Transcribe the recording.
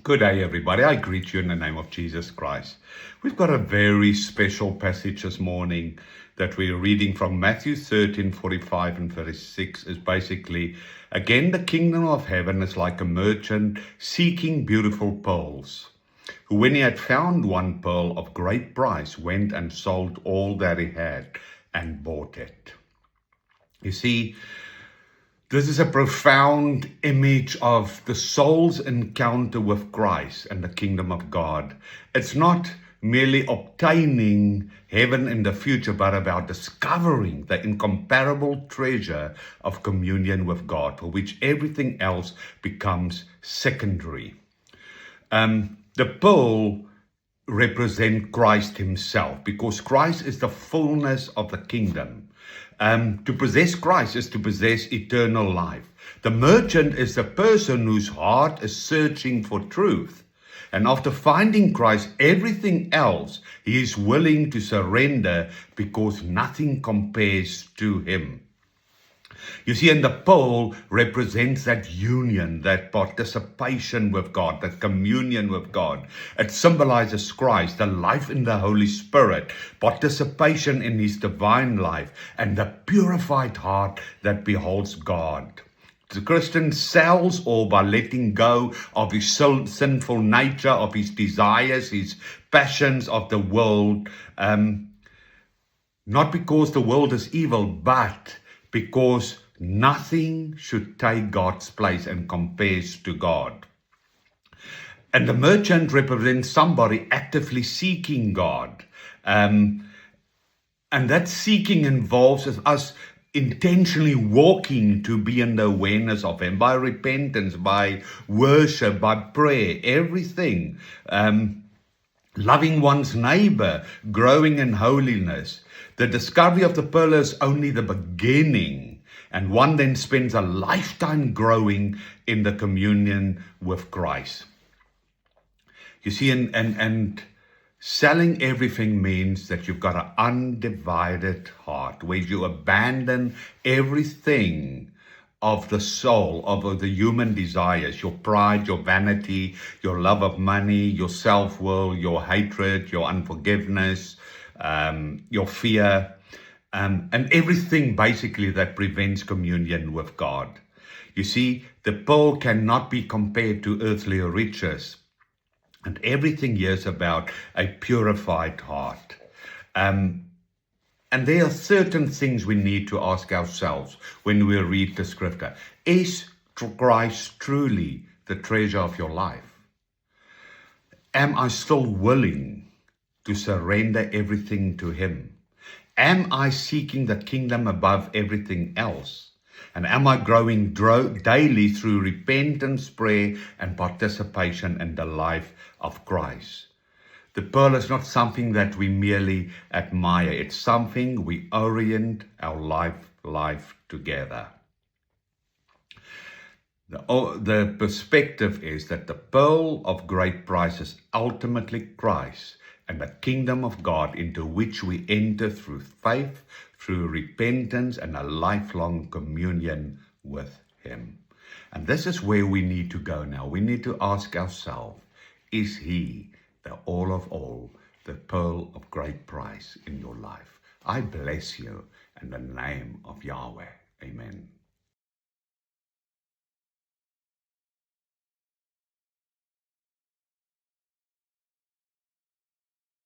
Good day, everybody. I greet you in the name of Jesus Christ. We've got a very special passage this morning that we're reading from Matthew 13:45 and 36. Is basically, again, the kingdom of heaven is like a merchant seeking beautiful pearls, who, when he had found one pearl of great price, went and sold all that he had and bought it. You see, this is a profound image of the soul's encounter with Christ and the kingdom of God. It's not merely obtaining heaven in the future, but about discovering the incomparable treasure of communion with God, for which everything else becomes secondary. The pearl represent Christ himself, because Christ is the fullness of the kingdom. To possess Christ is to possess eternal life. The merchant is the person whose heart is searching for truth. And after finding Christ, everything else he is willing to surrender, because nothing compares to him. You see, and the pearl represents that union, that participation with God, that communion with God. It symbolizes Christ, the life in the Holy Spirit, participation in his divine life, and the purified heart that beholds God. The Christian sells all by letting go of his sinful nature, of his desires, his passions of the world, not because the world is evil, but because nothing should take God's place and compares to God. And the merchant represents somebody actively seeking God. And that seeking involves us intentionally walking to be in the awareness of him, by repentance, by worship, by prayer, everything. Loving one's neighbor, growing in holiness. The discovery of the pearl is only the beginning, and one then spends a lifetime growing in the communion with Christ. You see, and selling everything means that you've got an undivided heart, where you abandon everything of the soul, of the human desires, your pride, your vanity, your love of money, your self-will, your hatred, your unforgiveness, your fear, and everything basically that prevents communion with God. You see, the pearl cannot be compared to earthly riches. And everything here is about a purified heart. And there are certain things we need to ask ourselves when we read the scripture. Is Christ truly the treasure of your life? Am I still willing to surrender everything to him? Am I seeking the kingdom above everything else? And am I growing daily through repentance, prayer, and participation in the life of Christ? The pearl is not something that we merely admire. It's something we orient our life together. The perspective is that the pearl of great price is ultimately Christ and the kingdom of God, into which we enter through faith, through repentance, and a lifelong communion with him. And this is where we need to go now. We need to ask ourselves, is he the all of all, the pearl of great price in your life? I bless you in the name of Yahweh. Amen.